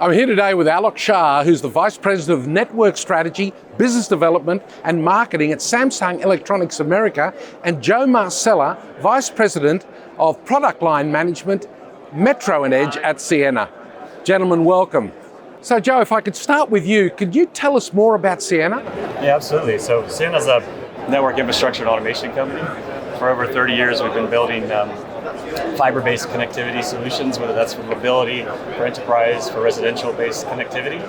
I'm here today with Alok Shah, who's the Vice President of Network Strategy, Business Development and Marketing at Samsung Electronics America, and Joe Marsella, Vice President of Product Line Management, Metro and Edge at Ciena. Gentlemen, welcome. So Joe, if I could start with you, could you tell us more about Ciena? Yeah, absolutely. So Ciena is a network infrastructure and automation company. For over 30 years, we've been building fiber-based connectivity solutions, whether that's for mobility, for enterprise, for residential-based connectivity.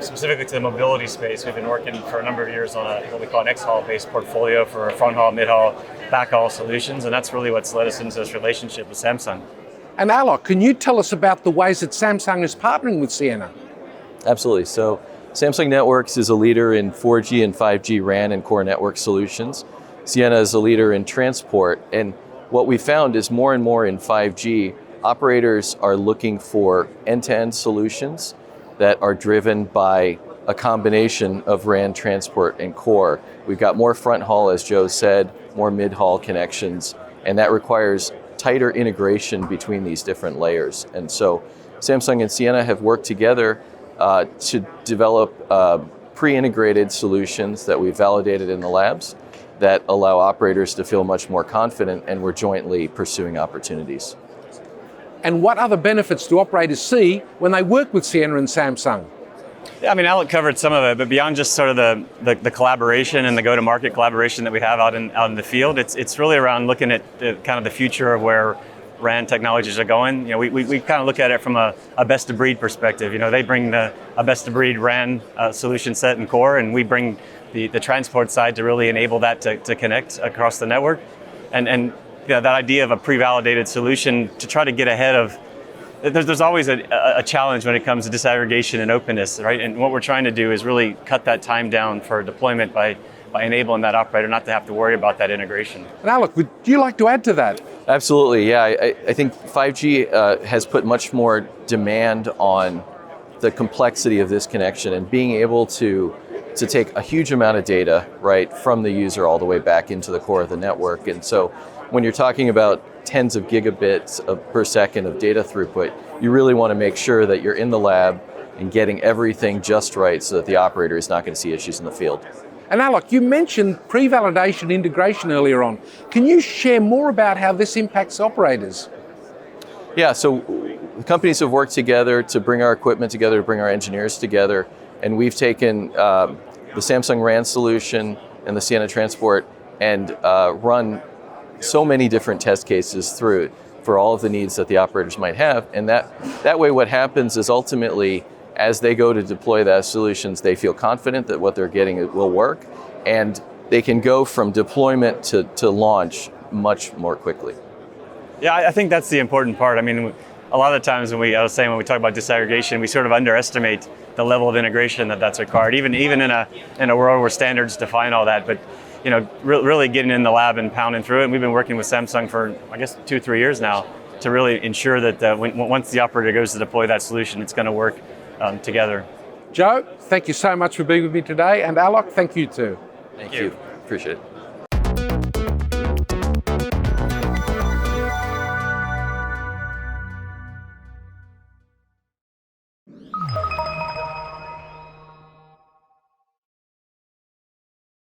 Specifically to the mobility space, we've been working for a number of years on what we call an X-haul-based portfolio for front-haul, mid-haul, back-haul solutions, and that's really what's led us into this relationship with Samsung. And Alok, can you tell us about the ways that Samsung is partnering with Ciena? Absolutely. So Samsung Networks is a leader in 4G and 5G RAN and core network solutions. Ciena is a leader in transport, and what we found is more and more in 5G, operators are looking for end-to-end solutions that are driven by a combination of RAN, transport, and core. We've got more front haul, as Joe said, more mid-haul connections, and that requires tighter integration between these different layers. And so Samsung and Ciena have worked together to develop pre-integrated solutions that we've validated in the labs that allow operators to feel much more confident, and we're jointly pursuing opportunities. And what other benefits do operators see when they work with Ciena and Samsung? Yeah, I mean, Alok covered some of it, but beyond just sort of the collaboration and the go-to-market collaboration that we have out in the field, it's really around looking at kind of the future of where RAN technologies are going. You know, we kind of look at it from a best-of-breed perspective. You know, they bring a best-of-breed RAN solution set and core, and we bring the transport side to really enable that to connect across the network. And you know, that idea of a pre-validated solution to try to get ahead of, there's always a challenge when it comes to disaggregation and openness, right? And what we're trying to do is really cut that time down for deployment by enabling that operator not to have to worry about that integration. And Alok, would you like to add to that? Absolutely, yeah. I think 5G has put much more demand on the complexity of this connection and being able to take a huge amount of data, right, from the user all the way back into the core of the network. And so when you're talking about tens of gigabits per second of data throughput, you really want to make sure that you're in the lab and getting everything just right so that the operator is not going to see issues in the field. And Alok, you mentioned pre-validation integration earlier on. Can you share more about how this impacts operators? Yeah, so the companies have worked together to bring our equipment together, to bring our engineers together, and we've taken the Samsung RAN solution and the Ciena transport and run so many different test cases through it for all of the needs that the operators might have. And that way what happens is ultimately, as they go to deploy those solutions, they feel confident that what they're getting will work, and they can go from deployment to launch much more quickly. Yeah, I think that's the important part. I mean, a lot of the times when we talk about disaggregation, we sort of underestimate the level of integration that's required, even in a world where standards define all that. But you know, really getting in the lab and pounding through it. And we've been working with Samsung for, I guess, 2-3 years now to really ensure that once the operator goes to deploy that solution, it's going to work together. Joe, thank you so much for being with me today, and Alok, thank you too. Thank you. Appreciate it.